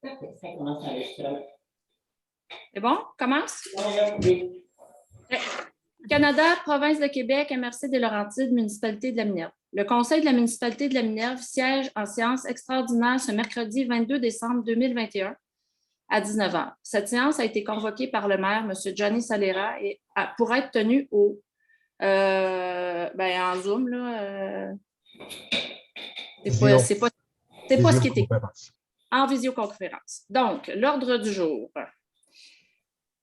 Parfait, ça commence à aller seul. C'est bon? Commence? Oui. Canada, Province de Québec, MRC des Laurentides, Municipalité de la Minerve. Le Conseil de la Municipalité de la Minerve siège en séance extraordinaire ce mercredi 22 décembre 2021 à 19 h. Cette séance a été convoquée par le maire, M. Johnny Salera, et pour être tenue en Zoom. C'est pas ce qui est écrit. En visioconférence. Donc, l'ordre du jour.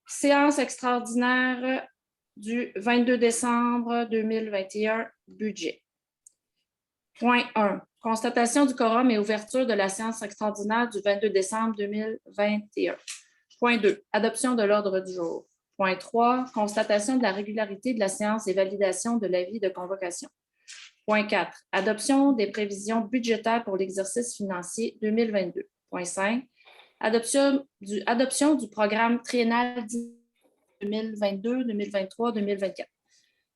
Séance extraordinaire du 22 décembre 2021, budget. Point 1. Constatation du quorum et ouverture de la séance extraordinaire du 22 décembre 2021. Point 2. Adoption de l'ordre du jour. Point 3. Constatation de la régularité de la séance et validation de l'avis de convocation. Point 4. Adoption des prévisions budgétaires pour l'exercice financier 2022. Point 5. Adoption du programme triennal 2022, 2023, 2024.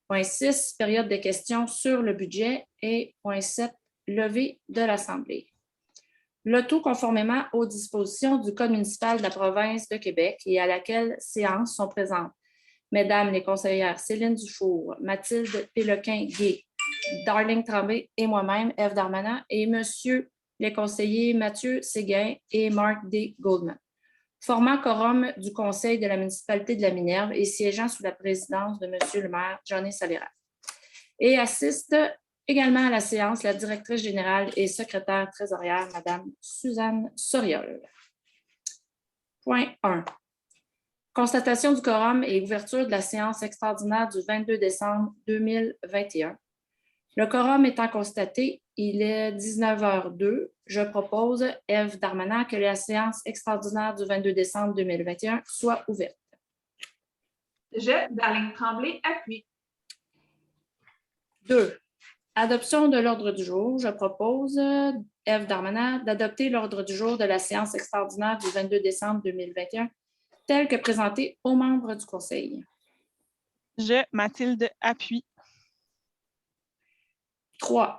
Point 6, période de questions sur le budget. Et point 7, levée de l'Assemblée. Le tout conformément aux dispositions du Code municipal de la Province de Québec et à laquelle séances sont présentes. Mesdames les conseillères Céline Dufour, Mathilde Péloquin-Guay, Darling Tremblay et moi-même, Ève Darmanin, et monsieur les conseillers Mathieu Séguin et Mark D. Goldman. Formant quorum du Conseil de la municipalité de la Minerve et siégeant sous la présidence de monsieur le maire Johnny Salera. Et assiste également à la séance la directrice générale et secrétaire trésorière, madame Suzanne Soriol. Point 1. Constatation du quorum et ouverture de la séance extraordinaire du 22 décembre 2021. Le quorum étant constaté, il est 19h02. Je propose, Ève Darmanin, que la séance extraordinaire du 22 décembre 2021 soit ouverte. Je, Darling Tremblay, appuie. 2. Adoption de l'ordre du jour. Je propose, Ève Darmanin, d'adopter l'ordre du jour de la séance extraordinaire du 22 décembre 2021 tel que présenté aux membres du Conseil. Je, Mathilde, appuie. 3.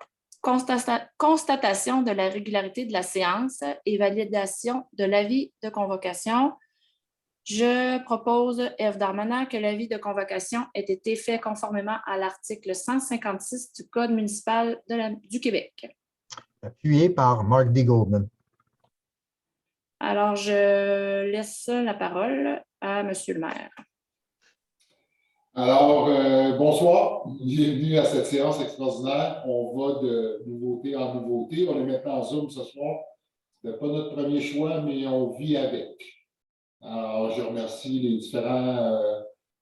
Constatation de la régularité de la séance et validation de l'avis de convocation. Je propose, Ève Darmanin, que l'avis de convocation ait été fait conformément à l'article 156 du Code municipal du Québec. Appuyé par Mark D. Goldman. Alors, je laisse la parole à monsieur le maire. Alors, bonsoir. Bienvenue à cette séance extraordinaire. On va de nouveauté en nouveauté. On est maintenant en Zoom ce soir. Ce n'est pas notre premier choix, mais on vit avec. Alors, je remercie les différents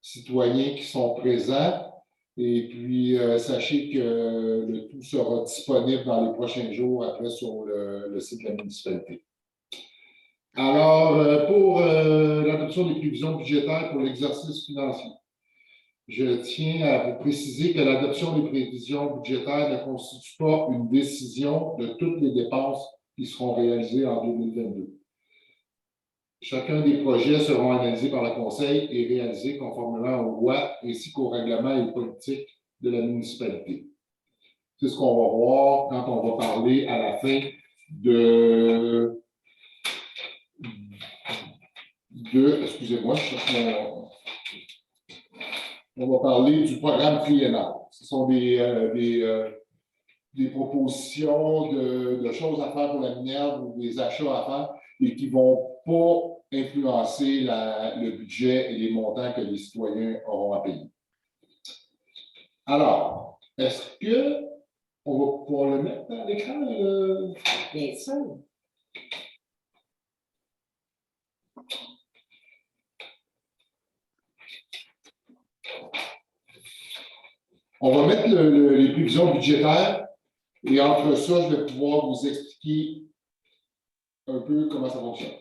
citoyens qui sont présents. Et puis, sachez que le tout sera disponible dans les prochains jours après sur le site de la municipalité. Alors, pour l'adoption des prévisions budgétaires pour l'exercice financier, je tiens à vous préciser que l'adoption des prévisions budgétaires ne constitue pas une décision de toutes les dépenses qui seront réalisées en 2022. Chacun des projets seront analysés par le Conseil et réalisés conformément aux lois ainsi qu'aux règlements et aux politiques de la municipalité. C'est ce qu'on va voir quand on va parler à la fin excusez-moi, je cherche on va parler du programme triennal. Ce sont des propositions de choses à faire pour la Minerve ou des achats à faire et qui ne vont pas influencer le budget et les montants que les citoyens auront à payer. Alors, est-ce qu'on va pouvoir le mettre à l'écran? Bien sûr. On va mettre les prévisions budgétaires et entre ça, je vais pouvoir vous expliquer un peu comment ça fonctionne.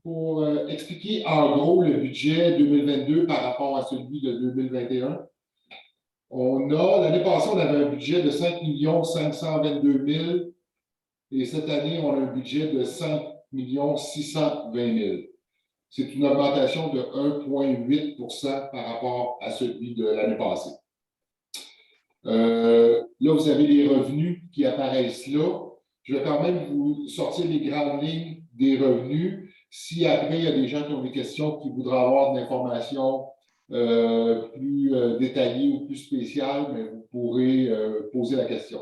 Pour expliquer en gros le budget 2022 par rapport à celui de 2021, l'année passée, on avait un budget de 5 522 000 et cette année, on a un budget de 5 620 000. C'est une augmentation de 1,8 % par rapport à celui de l'année passée. Là, vous avez les revenus qui apparaissent là. Je vais quand même vous sortir les grandes lignes des revenus. Si après, il y a des gens qui ont des questions, qui voudraient avoir de l'information plus détaillée ou plus spéciale, mais vous pourrez poser la question.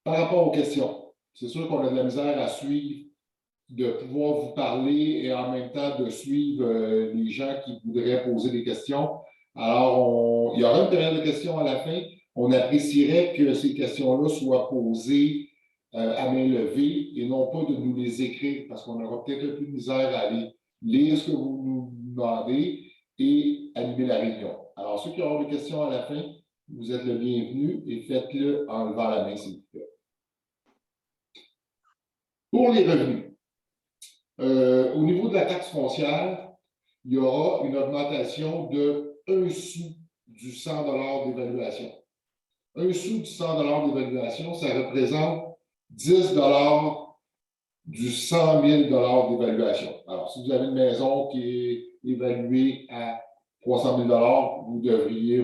Par rapport aux questions, c'est sûr qu'on a de la misère à suivre, de pouvoir vous parler et en même temps de suivre les gens qui voudraient poser des questions. Alors, il y aura une période de questions à la fin. On apprécierait que ces questions-là soient posées à main levée et non pas de nous les écrire parce qu'on aura peut-être un peu de misère à aller lire ce que vous nous demandez et animer la réunion. Alors, ceux qui auront des questions à la fin, vous êtes le bienvenu et faites-le en levant la main, s'il vous plaît. Pour les revenus, au niveau de la taxe foncière, il y aura une augmentation de 1 sou du 100 $ d'évaluation. 1 sou du 100 $ d'évaluation, ça représente 10 $ du 100 000 $ d'évaluation. Alors, si vous avez une maison qui est évaluée à 300 000 $, vous devriez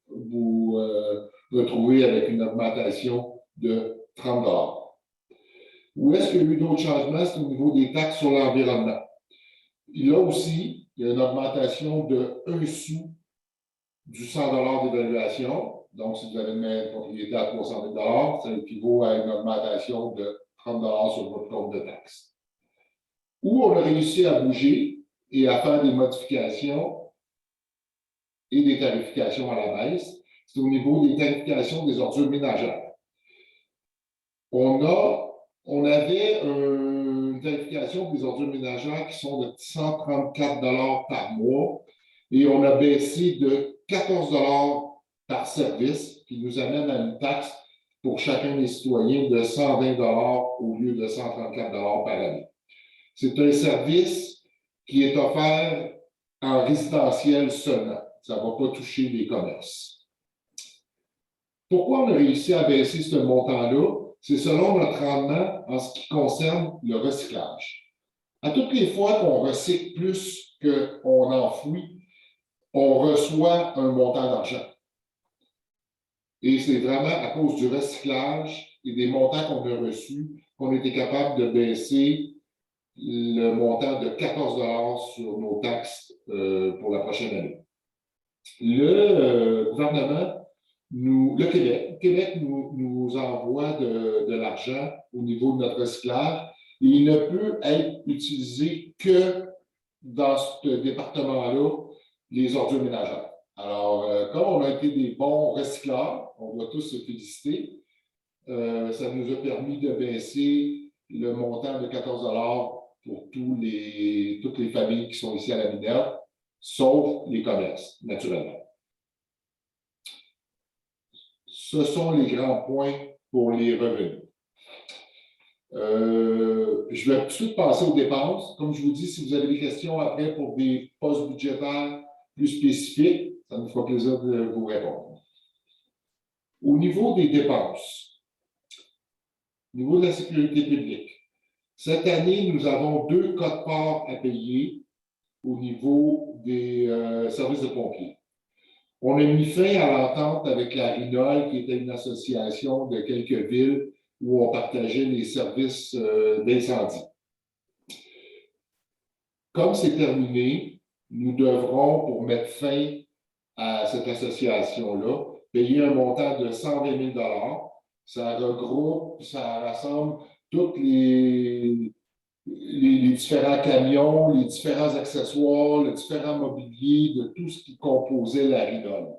vous retrouver avec une augmentation de 30 $. Où est-ce qu'il y a eu d'autres changements? C'est au niveau des taxes sur l'environnement. Là aussi, il y a une augmentation de 1 sou du 100 $ d'évaluation. Donc, si vous avez une propriété à 300 000 $, ça équivaut à une augmentation de 30 $ sur votre compte de taxes. Où on a réussi à bouger et à faire des modifications et des tarifications à la baisse, c'est au niveau des tarifications des ordures ménagères. On avait une tarification des ordures ménagères qui sont de 134 $ par mois et on a baissé de 14 $ par service, qui nous amène à une taxe pour chacun des citoyens de 120 $ au lieu de 134 $ par année. C'est un service qui est offert en résidentiel seulement. Ça ne va pas toucher les commerces. Pourquoi on a réussi à baisser ce montant-là? C'est selon notre rendement en ce qui concerne le recyclage. À toutes les fois qu'on recycle plus qu'on enfouit, on reçoit un montant d'argent. Et c'est vraiment à cause du recyclage et des montants qu'on a reçus qu'on était capable de baisser le montant de 14 $ sur nos taxes pour la prochaine année. Le gouvernement, le Québec nous envoie de l'argent au niveau de notre recyclage et il ne peut être utilisé que dans ce département-là, les ordures ménagères. Alors, comme on a été des bons recycleurs, on doit tous se féliciter, ça nous a permis de baisser le montant de 14 $ pour toutes les familles qui sont ici à la Minerve, sauf les commerces, naturellement. Ce sont les grands points pour les revenus. Je vais tout de suite passer aux dépenses. Comme je vous dis, si vous avez des questions après pour des postes budgétaires plus spécifiques, ça nous fera plaisir de vous répondre. Au niveau des dépenses, au niveau de la sécurité publique, cette année, nous avons 2 quotes-parts à payer au niveau des services de pompiers. On a mis fin à l'entente avec la RINOL, qui était une association de quelques villes où on partageait les services d'incendie. Comme c'est terminé, nous devrons, pour mettre fin à cette association-là, payer un montant de 120 000 $. Ça regroupe, ça rassemble tous les différents camions, les différents accessoires, le différent mobilier de tout ce qui composait la RINOL.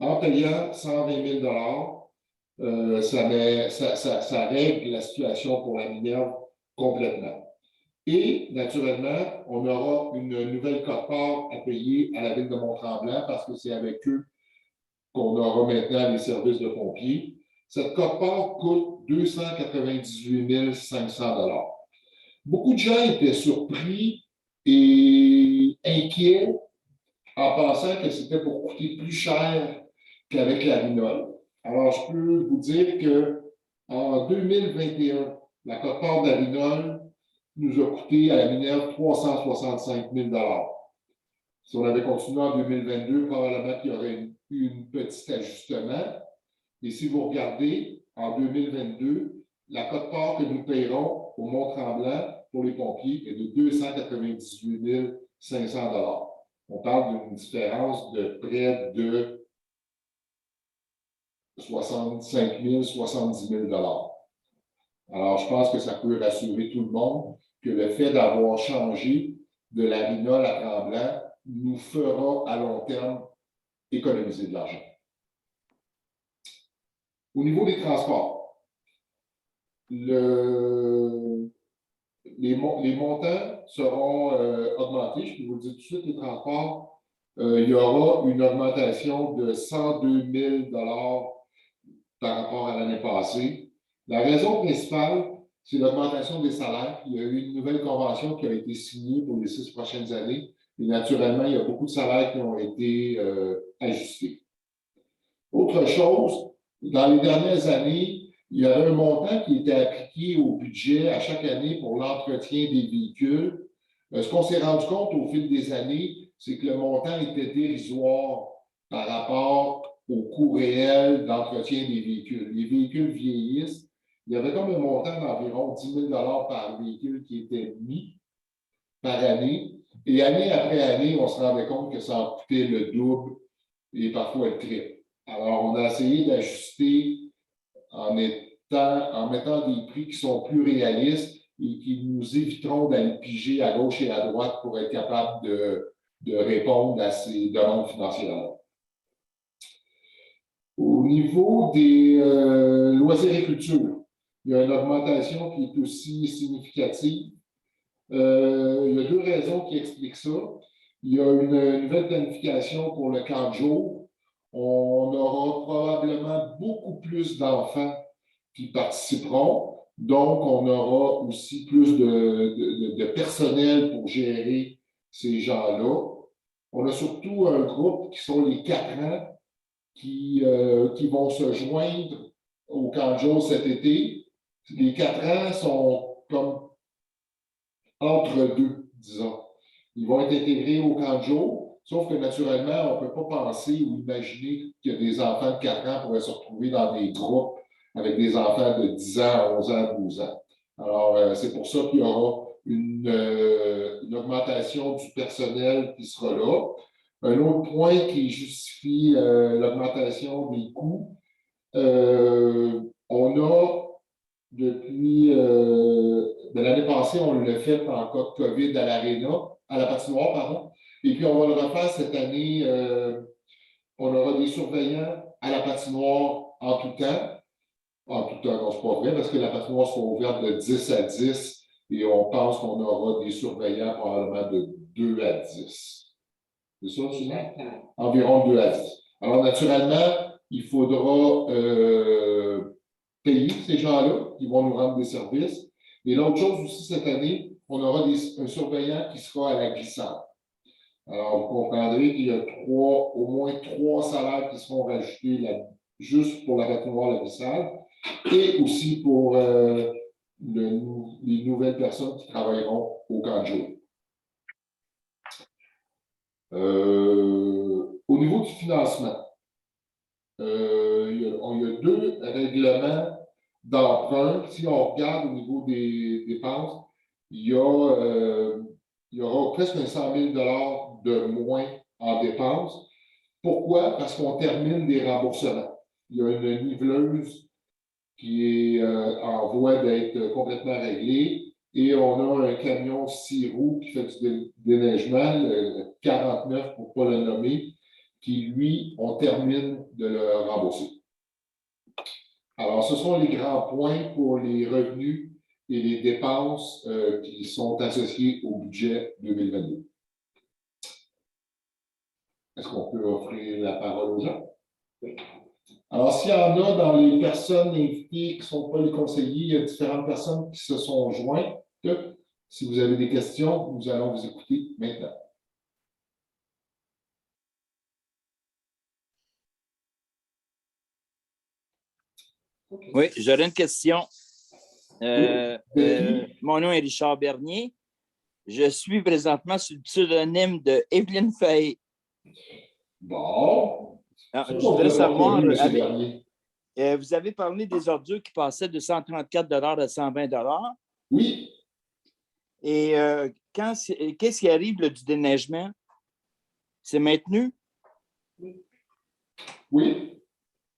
En payant 120 000 $, ça règle la situation pour la Minerve complètement. Et, naturellement, on aura une nouvelle quote-part à payer à la ville de Mont-Tremblant parce que c'est avec eux qu'on aura maintenant les services de pompiers. Cette quote-part coûte 298 500 $. Beaucoup de gens étaient surpris et inquiets en pensant que c'était pour coûter plus cher qu'avec la RINOL. Alors, je peux vous dire qu'en 2021, la quote-part de la RINOL nous a coûté à la Minerve 365 000 $. Si on avait continué en 2022, probablement qu'il y aurait eu un petit ajustement. Et si vous regardez, en 2022, la quote-part que nous paierons au Mont-Tremblant pour les pompiers est de 298 500 $. On parle d'une différence de près de 65 000, 70 000 $. Alors, je pense que ça peut rassurer tout le monde que le fait d'avoir changé de l'Arena à Tremblant nous fera à long terme économiser de l'argent. Au niveau des transports, les montants seront augmentés. Je peux vous le dire tout de suite, les transports, il y aura une augmentation de 102 000 $ par rapport à l'année passée. La raison principale, c'est l'augmentation des salaires. Il y a eu une nouvelle convention qui a été signée pour les 6 prochaines années. Et naturellement, il y a beaucoup de salaires qui ont été ajustés. Autre chose, dans les dernières années, il y avait un montant qui était appliqué au budget à chaque année pour l'entretien des véhicules. Ce qu'on s'est rendu compte au fil des années, c'est que le montant était dérisoire par rapport au coût réel d'entretien des véhicules. Les véhicules vieillissent. Il y avait comme un montant d'environ 10 000 $ par véhicule qui était mis par année. Et année après année, on se rendait compte que ça en coûtait le double et parfois le triple. Alors, on a essayé d'ajuster en mettant des prix qui sont plus réalistes et qui nous éviteront d'aller piger à gauche et à droite pour être capable de répondre à ces demandes financières. Au niveau des loisirs et culture, il y a une augmentation qui est aussi significative. Il y a deux raisons qui expliquent ça. Il y a une nouvelle planification pour le camp de jour. On aura probablement beaucoup plus d'enfants qui participeront. Donc, on aura aussi plus de personnel pour gérer ces gens-là. On a surtout un groupe qui sont les 4 ans qui vont se joindre au camp de jour cet été. Les 4 ans sont comme entre deux, disons. Ils vont être intégrés au camp de jour, sauf que naturellement, on ne peut pas penser ou imaginer que des enfants de 4 ans pourraient se retrouver dans des groupes avec des enfants de 10 ans, 11 ans, 12 ans. Alors, c'est pour ça qu'il y aura une augmentation du personnel qui sera là. Un autre point qui justifie l'augmentation des coûts, on a depuis de l'année passée, on l'a fait en cas de COVID à l'Arena, à la patinoire, pardon. Et puis, on va le refaire cette année. On aura des surveillants à la patinoire en tout temps. En tout temps, non, c'est pas vrai, parce que la patinoire sera ouverte de 10 à 10 et on pense qu'on aura des surveillants probablement de 2 à 10. C'est ça, Sylvain? Environ 2 à 10. Alors, naturellement, il faudra payer ces gens-là qui vont nous rendre des services. Et l'autre chose aussi, cette année, on aura un surveillant qui sera à la glissade. Alors, vous comprendrez qu'il y a au moins 3 salaires qui seront rajoutés là, juste pour la patinoire, la glissade, et aussi pour les nouvelles personnes qui travailleront au camp de jour. Au niveau du financement, il y a 2 règlements d'emprunt. Si on regarde au niveau des dépenses, il y aura presque 100 000 $ de moins en dépenses. Pourquoi? Parce qu'on termine des remboursements. Il y a une niveleuse qui est en voie d'être complètement réglée et on a un camion 6 roues qui fait du déneigement, le 49 pour ne pas le nommer, qui, lui, on termine de le rembourser. Alors, ce sont les grands points pour les revenus et les dépenses qui sont associées au budget 2022. Est-ce qu'on peut offrir la parole aux gens? Oui. Alors, s'il y en a dans les personnes invitées qui ne sont pas les conseillers, il y a différentes personnes qui se sont jointes. Si vous avez des questions, nous allons vous écouter maintenant. Oui, j'aurais une question. Mon nom est Richard Bernier. Je suis présentement sous le pseudonyme de Evelyne Fay. Bon. Alors, je voudrais savoir, Vous avez parlé des ordures qui passaient de 134 à 120 $. Oui, Et qu'est-ce qui arrive là, du déneigement? C'est maintenu? oui,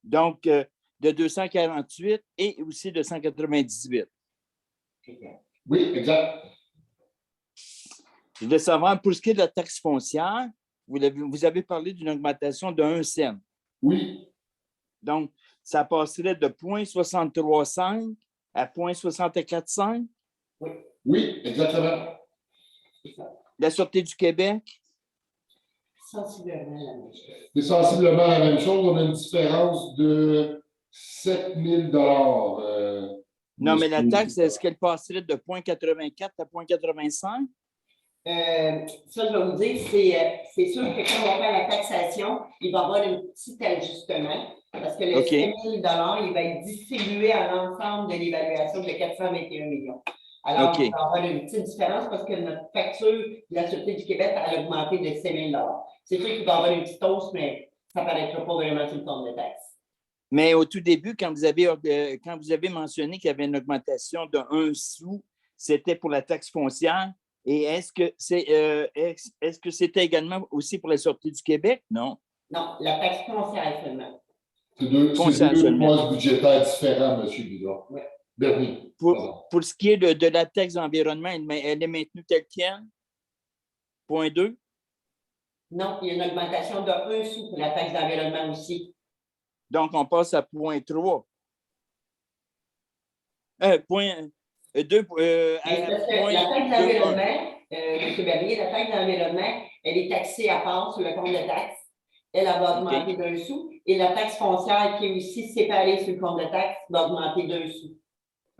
Donc, de 248 et aussi de 198. oui, exact. Je voulais savoir, pour ce qui est de la taxe foncière, vous avez parlé d'une augmentation de 1 cent. Oui, Donc, ça passerait de 0,635 à 0,645. oui, exactement. La Sûreté du Québec, Sensiblement la même chose. C'est sensiblement la même chose. On a une différence de 7 000 non, mais la taxe, est-ce qu'elle passerait de 0,84 à 0,85? Ça, je vais vous dire, c'est sûr que quand on va faire la taxation, il va y avoir un petit ajustement parce que le OK. 5 000 il va être distribué à l'ensemble de l'évaluation de 421 millions. Alors, OK. il va y avoir une petite différence parce que notre facture de la Sûreté du Québec a augmenté de 5 000 C'est sûr qu'il va y avoir une petite hausse, mais ça ne paraîtra pas vraiment sur le compte de taxe. Mais au tout début, quand vous avez mentionné qu'il y avait une augmentation de 1 sou, c'était pour la taxe foncière. Et est-ce que c'était également aussi pour la Sûreté du Québec? Non. Non, la taxe foncière seulement. C'est deux Foncière seulement. postes budgétaires différents, M. Bidon. Oui. Bernier. Pour ce qui est de la taxe d'environnement, elle est maintenue telle qu'elle? Point 2? Non, il y a une augmentation de 1 sou pour la taxe d'environnement aussi. Donc, on passe à point 3. Point 2. Mais parce que la taxe d'environnement, M. Bernier, la taxe d'environnement, elle est taxée à part sur le compte de taxe. Elle va augmenter d'un sou. Et la taxe foncière qui est aussi séparée sur le compte de taxe va augmenter d'un sou.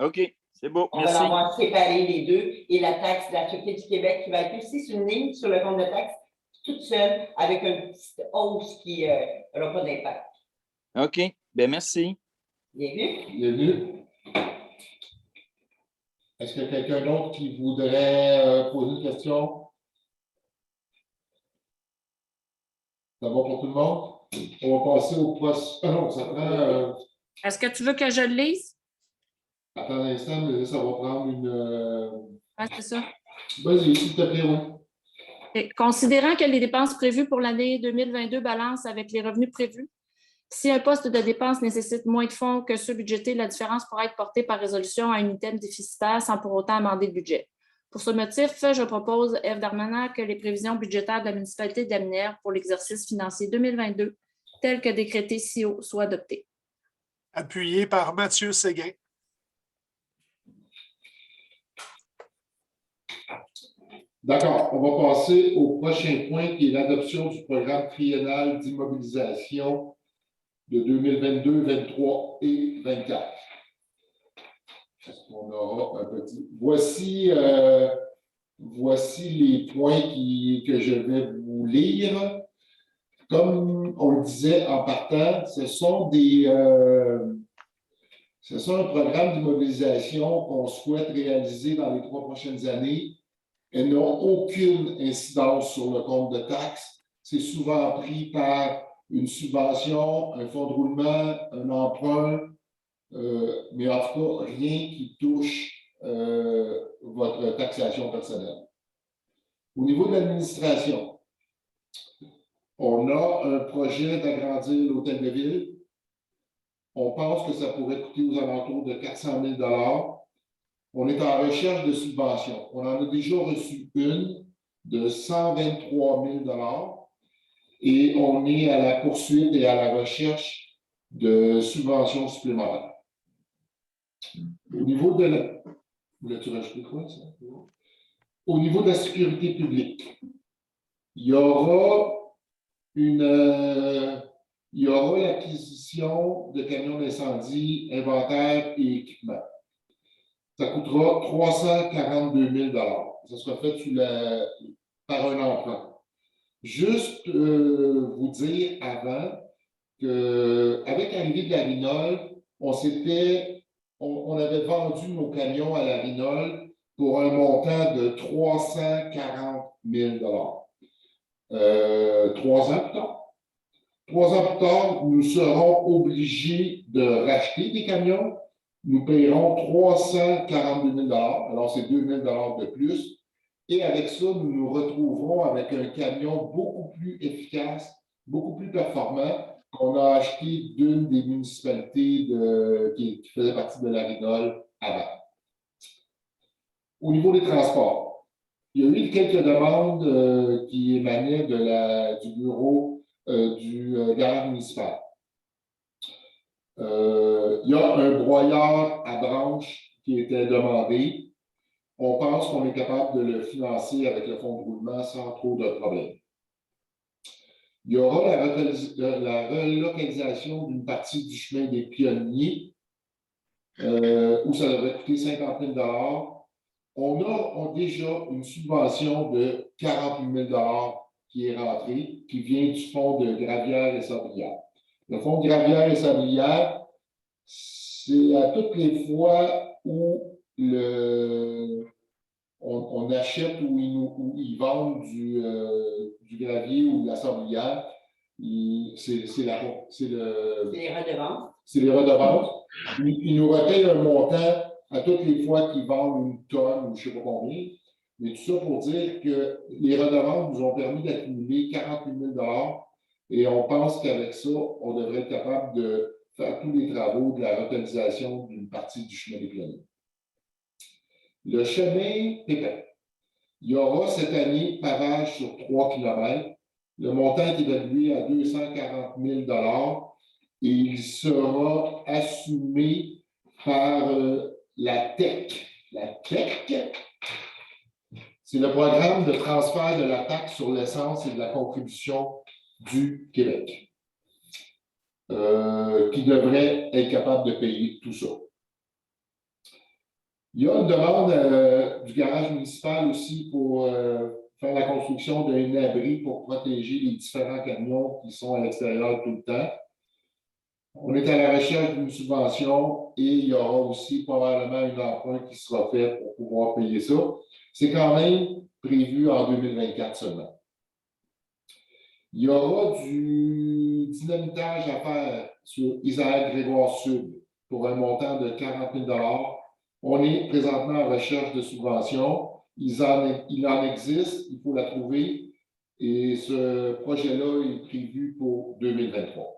OK, c'est beau. On Merci. va avoir séparé les deux. Et la taxe de la Sûreté du Québec qui va être aussi sur une ligne sur le compte de taxe, toute seule, avec une petite hausse qui n'aura pas d'impact. OK, bien merci. Bien vu? Bienvenue. Est-ce qu'il y a quelqu'un d'autre qui voudrait poser une question? C'est bon pour tout le monde? On va passer au poste. Ah non, ça prend. Est-ce que tu veux que je le lise? Attends un instant, mais ça va prendre une. Oui, c'est ça. Vas-y, s'il te plaît, oui. Et considérant que les dépenses prévues pour l'année 2022 balancent avec les revenus prévus, si un poste de dépense nécessite moins de fonds que ceux budgétés, la différence pourra être portée par résolution à un item déficitaire sans pour autant amender le budget. Pour ce motif, je propose, F. Darmanin, que les prévisions budgétaires de la municipalité d'Aminaire pour l'exercice financier 2022, telles que décrétées ci-haut, soient adoptées. Appuyé par Mathieu Séguin. D'accord, on va passer au prochain point qui est l'adoption du programme triennal d'immobilisation de 2022, 2023 et 2024. Est-ce qu'on aura un petit. Voici les points que je vais vous lire. Comme on le disait en partant, ce sont un programme d'immobilisation qu'on souhaite réaliser dans les 3 prochaines années. Elles n'ont aucune incidence sur le compte de taxes. C'est souvent pris par une subvention, un fonds de roulement, un emprunt, mais en tout cas, rien qui touche votre taxation personnelle. Au niveau de l'administration, on a un projet d'agrandir l'hôtel de ville. On pense que ça pourrait coûter aux alentours de 400 000 $. On est en recherche de subventions. On en a déjà reçu une de 123 000 $. Et on est à la poursuite et à la recherche de subventions supplémentaires. Au niveau de la... Voulais-tu rajouter quoi, ça? Au niveau de la sécurité publique, il y aura l'acquisition de camions d'incendie, inventaire et équipement. Ça coûtera 342 000 $. Ça sera fait par un emprunt. Juste vous dire avant qu'avec l'arrivée de la Rinol, on avait vendu nos camions à la Rinol pour un montant de 340 000 $. 3 ans plus tard. 3 ans plus tard, nous serons obligés de racheter des camions. Nous payerons 342 000 $. Alors, c'est 2 000 $ de plus. Et avec ça, nous nous retrouverons avec un camion beaucoup plus efficace, beaucoup plus performant qu'on a acheté d'une des municipalités qui faisait partie de la Rigole avant. Au niveau des transports, il y a eu quelques demandes qui émanaient du bureau du garage municipal. Il y a un broyeur à branche qui était demandé. On pense qu'on est capable de le financer avec le fonds de roulement sans trop de problèmes. Il y aura la relocalisation d'une partie du chemin des Pionniers, où ça devrait coûter 50 000 $. On a déjà une subvention de 48 000 $ qui est rentrée, qui vient du fonds de Gravière et Sablière. Le fonds de Gravière et Sablière, c'est à toutes les fois où on achète ou ils vendent du gravier ou de la sablière, c'est Les redevances. c'est les redevances. Ils nous recueillent un montant à toutes les fois qu'ils vendent une tonne ou je ne sais pas combien. Mais tout ça pour dire que les redevances nous ont permis d'accumuler 48 000 $ et on pense qu'avec ça, on devrait être capable de faire tous les travaux de la localisation d'une partie du chemin des Pionniers. Le chemin Pépin. Il y aura cette année pavage sur 3 km. Le montant est évalué à 240 000 $ et il sera assumé par la TEC. La TEC, c'est le programme de transfert de la taxe sur l'essence et de la contribution du Québec, qui devrait être capable de payer tout ça. Il y a une demande du garage municipal aussi pour faire la construction d'un abri pour protéger les différents camions qui sont à l'extérieur tout le temps. On est à la recherche d'une subvention et il y aura aussi probablement une emprunt qui sera fait pour pouvoir payer ça. C'est quand même prévu en 2024 seulement. Il y aura du dynamitage à faire sur Isaac-Grégoire Sud pour un montant de 40 000 $. On est présentement en recherche de subvention. Il en existe, il faut la trouver. Et ce projet-là est prévu pour 2023.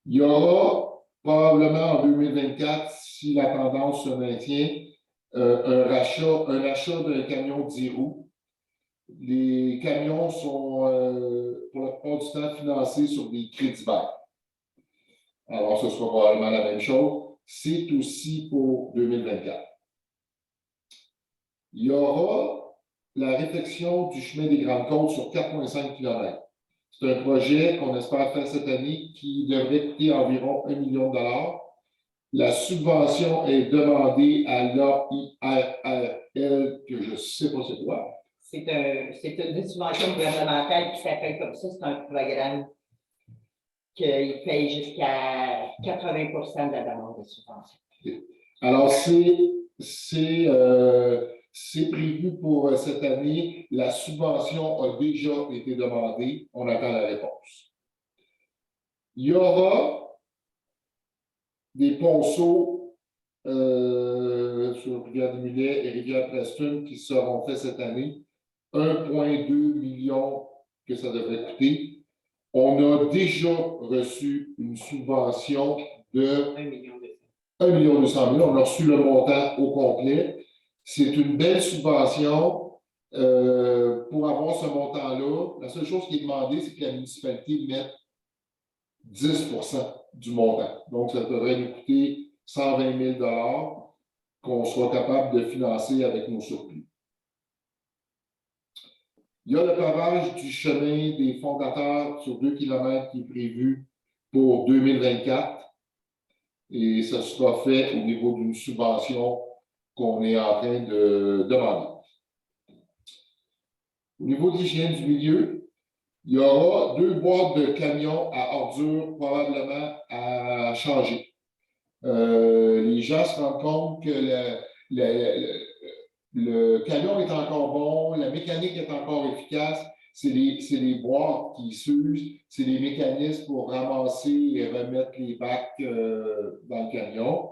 Il y aura probablement en 2024, si la tendance se maintient, un achat d'un camion 10 roues. Les camions sont, pour la plupart du temps, financés sur des crédits bailleurs. Alors, ce sera probablement la même chose. C'est aussi pour 2024. Il y aura la réfection du chemin des Grandes Côtes sur 4,5 km. C'est un projet qu'on espère faire cette année qui devrait coûter environ 1 million de $. La subvention est demandée à l'AIRL, que je ne sais pas c'est quoi. C'est une subvention gouvernementale qui s'appelle comme ça. C'est un programme qu'il paye jusqu'à 80 % de la demande de subvention. Alors, c'est prévu pour cette année. La subvention a déjà été demandée. On attend la réponse. Il y aura des ponceaux sur Rivière-du-Mulet et Rivière-Preston qui seront faits cette année. 1,2 million que ça devrait coûter. On a déjà reçu une subvention de 1,2 million. On a reçu le montant au complet. C'est une belle subvention pour avoir ce montant-là. La seule chose qui est demandée, c'est que la municipalité mette 10 % du montant. Donc, ça devrait nous coûter 120 000 $ qu'on sera capable de financer avec nos surplus. Il y a le pavage du chemin des fondateurs sur 2 km qui est prévu pour 2024 et ça sera fait au niveau d'une subvention qu'on est en train de demander. Au niveau de l'hygiène du milieu, il y aura 2 boîtes de camions à ordures probablement à changer. Les gens se rendent compte que le camion est encore bon, la mécanique est encore efficace, c'est les boîtes qui s'usent, c'est les mécanismes pour ramasser et remettre les bacs dans le camion.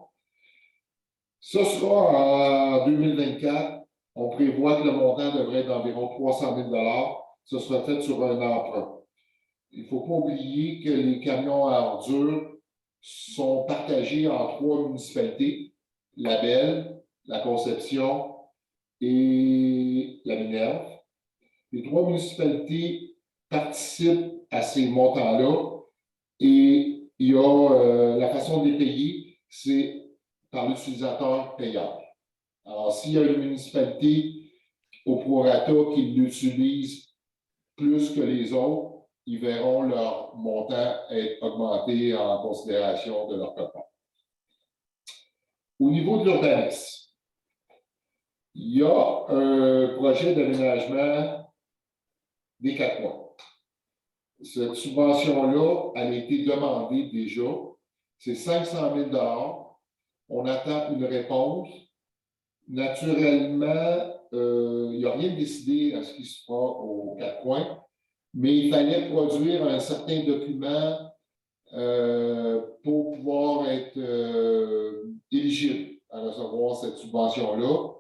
Ce sera en 2024. On prévoit que le montant devrait être d'environ 300 000 $. Ce sera fait sur un emprunt. Il ne faut pas oublier que les camions à ordures sont partagés en 3 municipalités, la Belle, la Conception et la Minerve. Les 3 municipalités participent à ces montants-là et il y a la façon de les payer, c'est par l'utilisateur payeur. Alors, s'il y a une municipalité au prorata qui l'utilise plus que les autres, ils verront leur montant être augmenté en considération de leur quota. Au niveau de l'urbanisme, il y a un projet d'aménagement des 4 mois. Cette subvention-là, elle a été demandée déjà. C'est 500 000 $. On attend une réponse. Naturellement, il n'y a rien de décidé à ce qui se fera aux 4 coins, mais il fallait produire un certain document pour pouvoir être éligible à recevoir cette subvention-là.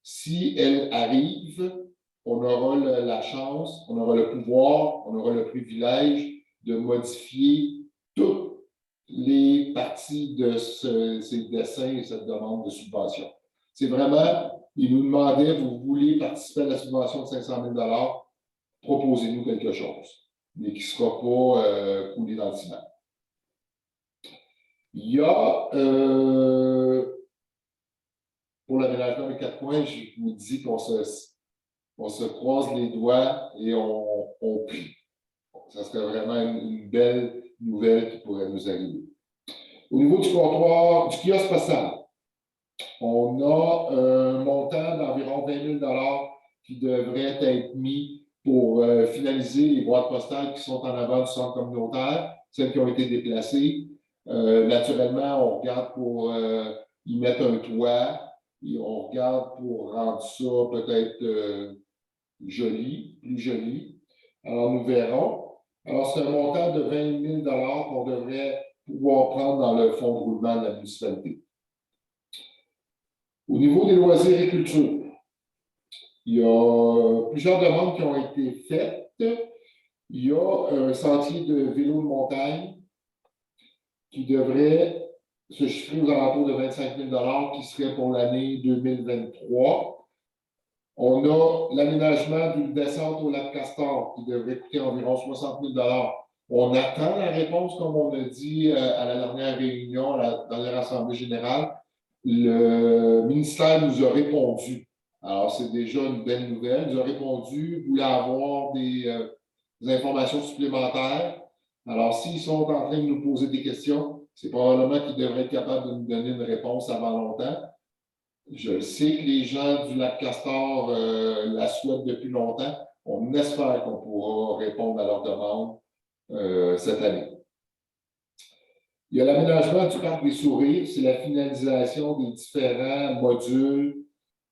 Si elle arrive, on aura la chance, on aura le pouvoir, on aura le privilège de modifier toutes les parties de ces dessins et cette demande de subvention. C'est vraiment, ils nous demandaient, vous voulez participer à la subvention de 500 000 $, proposez-nous quelque chose, mais qui ne sera pas coulé dans le ciment. Il y a, pour l'aménagement des 4 coins, je vous dis qu'on se croise les doigts et on prie. Ça serait vraiment une belle nouvelle qui pourrait nous arriver. Au niveau du comptoir, du kiosque postal, on a un montant d'environ 20 000 $ qui devrait être mis pour finaliser les boîtes postales qui sont en avant du centre communautaire, celles qui ont été déplacées. Naturellement, on regarde pour y mettre un toit et on regarde pour rendre ça peut-être joli, plus joli. Alors, nous verrons. Alors, c'est un montant de 20 000 $ qu'on devrait pouvoir prendre dans le fonds de roulement de la municipalité. Au niveau des loisirs et culture, il y a plusieurs demandes qui ont été faites. Il y a un sentier de vélo de montagne qui devrait se chiffrer aux alentours de 25 000 $ qui serait pour l'année 2023. On a l'aménagement d'une descente au lac Castor qui devrait coûter environ 60 000 $. On attend la réponse, comme on a dit à la dernière réunion, à la dernière Assemblée générale. Le ministère nous a répondu. Alors, c'est déjà une belle nouvelle. Il nous a répondu, voulait avoir des informations supplémentaires. Alors, s'ils sont en train de nous poser des questions, c'est probablement qu'ils devraient être capables de nous donner une réponse avant longtemps. Je sais que les gens du lac Castor la souhaitent depuis longtemps. On espère qu'on pourra répondre à leurs demandes cette année. Il y a l'aménagement du parc des sourires, c'est la finalisation des différents modules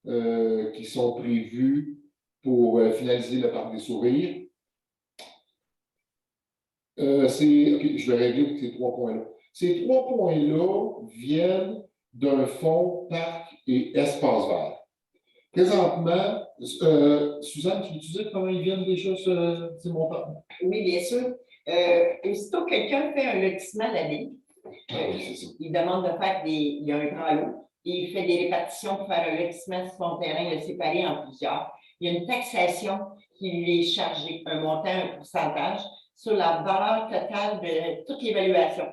qui sont prévus pour finaliser le parc des sourires. Je vais régler ces 3 points-là. Ces 3 points-là viennent d'un fonds parc et espace vert. Présentement, Suzanne, tu disais comment ils viennent déjà, ces montants? Oui, bien sûr. Aussitôt que quelqu'un fait un lotissement de la ville, il demande de faire il y a un grand lot, et il fait des répartitions pour faire un lotissement sur son terrain, le séparer en plusieurs. Il y a une taxation qui lui est chargée, un montant, un pourcentage, sur la valeur totale de toute l'évaluation.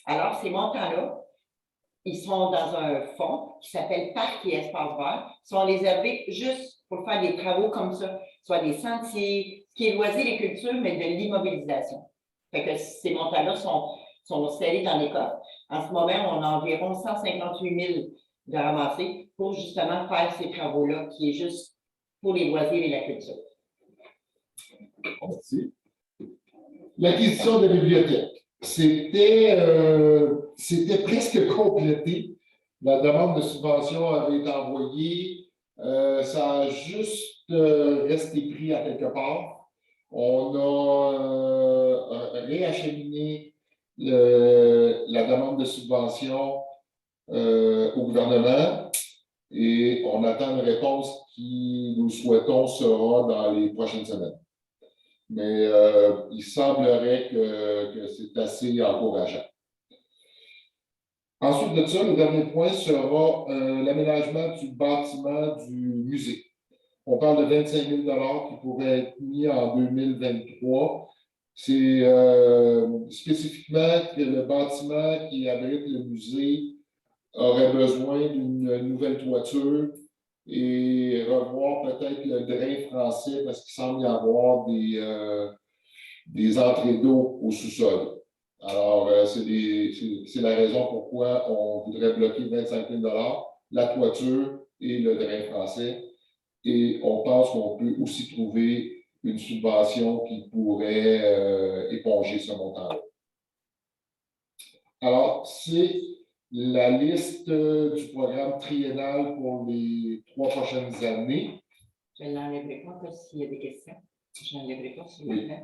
Alors, ces montants-là, ils sont dans un fonds qui s'appelle Parc et Espace Vert, sont réservés juste pour faire des travaux comme ça, soit des sentiers, ce qui est loisirs et culture, mais de l'immobilisation. Fait que ces montants-là sont serrés dans les coffres. En ce moment, on a environ 158 000 de ramasser pour justement faire ces travaux-là, qui est juste pour les loisirs et la culture. Merci. L'acquisition de la bibliothèque. C'était presque complété. La demande de subvention avait été envoyée. Ça a juste resté pris à quelque part. On a réacheminé la demande de subvention au gouvernement et on attend une réponse qui, nous souhaitons, sera dans les prochaines semaines. Mais il semblerait que c'est assez encourageant. Ensuite de ça, le dernier point sera l'aménagement du bâtiment du musée. On parle de 25 000 qui pourraient être mis en 2023. C'est spécifiquement que le bâtiment qui abrite le musée aurait besoin d'une nouvelle toiture et revoir peut-être le drain français parce qu'il semble y avoir des entrées d'eau au sous-sol. Alors, c'est la raison pourquoi on voudrait bloquer 25 000 la toiture et le drain français. Et on pense qu'on peut aussi trouver une subvention qui pourrait éponger ce montant-là. Alors, c'est la liste du programme triennal pour les 3 prochaines années. Je l'enlèverai pas s'il y a des questions. Je l'enlèverai pas s'il Oui. y a.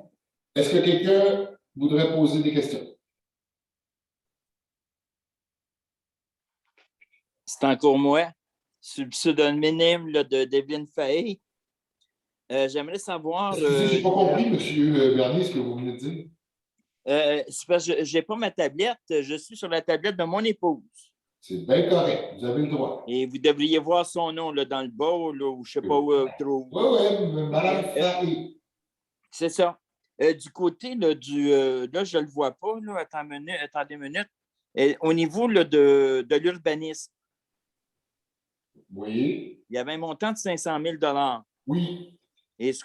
Est-ce que quelqu'un voudrait poser des questions? C'est encore moi, sur le pseudonyme là, de Devine Fahey. J'aimerais savoir. Je n'ai pas compris, M. Bernier, ce que vous venez de dire. C'est parce que je n'ai pas ma tablette, je suis sur la tablette de mon épouse. C'est bien correct, vous avez le droit. Et vous devriez voir son nom là, dans le bas, là, ou je ne sais pas où trop. Oui, Mme Fahey. C'est ça. Du côté là, là, je ne le vois pas, là, attendez une minute. Au niveau là, de l'urbanisme, Oui. il y avait un montant de 500 000 Oui. Et ce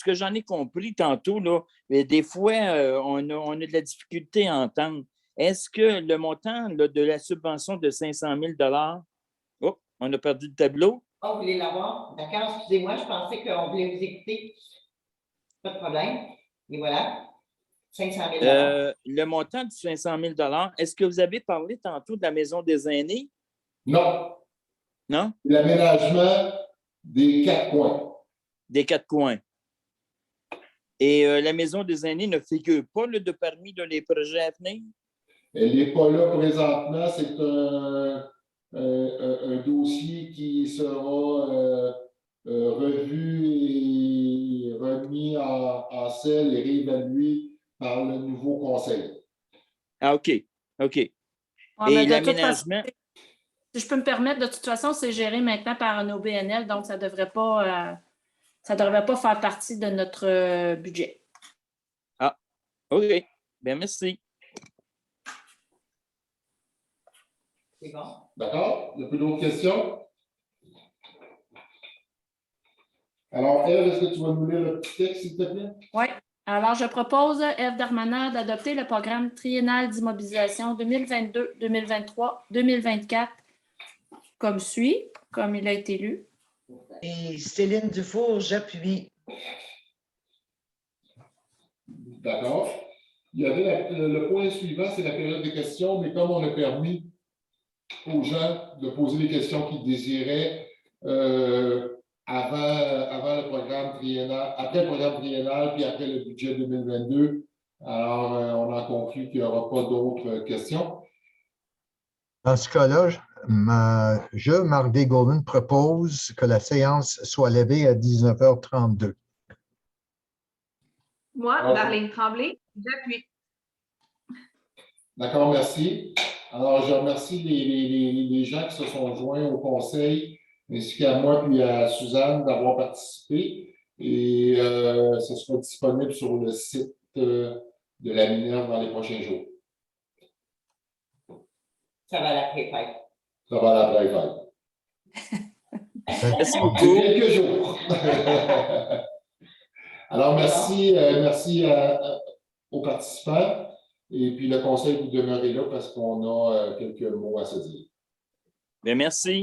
que j'en ai compris tantôt, là, des fois, on a de la difficulté à entendre. Est-ce que le montant là, de la subvention de 500 000 oh, on a perdu le tableau? Oh, vous voulez l'avoir? D'accord, excusez-moi, je pensais qu'on voulait vous écouter. Pas de problème. Et voilà, 500 000 le montant de 500 000 est-ce que vous avez parlé tantôt de la maison des aînés? Non. Non? L'aménagement des 4 coins. Des 4 coins. Et la maison des aînés ne figure pas là, de parmi les projets à venir? Elle n'est pas là présentement. C'est un dossier qui sera revu et remis en selle et réévalué par le nouveau conseil. Ah, OK. OK. Ouais, Et mais de toute l'aménagement? façon, si je peux me permettre, de toute façon, c'est géré maintenant par un OBNL, donc ça ne devrait pas faire partie de notre budget. Ah, OK. Bien, merci. C'est bon? D'accord? Il n'y a plus d'autres questions? Alors, Ève, est-ce que tu vas nous lire le petit texte, s'il te plaît? Oui. Alors, je propose, Ève Darmanin, d'adopter le programme triennal d'immobilisation 2022, 2023, 2024 comme suit, comme il a été lu. Et Céline Dufour, j'appuie. D'accord. Il y avait le point suivant, c'est la période des questions, mais comme on a permis aux gens de poser les questions qu'ils désiraient avant le programme triennal, après le programme triennal, puis après le budget 2022, alors on a conclu qu'il n'y aura pas d'autres questions. Dans ce cas-là, Marc D. Golden, propose que la séance soit levée à 19h32. Moi, Ok. Darlene Tremblay, j'appuie. D'accord, merci. Alors, je remercie les gens qui se sont joints au conseil, ainsi qu'à moi puis à Suzanne d'avoir participé. Et ce sera disponible sur le site de la Minerve dans les prochains jours. Ça va à la pré-fête. Ça va à la pré-fête. Merci Dans beaucoup. quelques jours. Alors, merci aux participants. Et puis, le conseil, vous demeurez là parce qu'on a quelques mots à se dire. Bien, merci.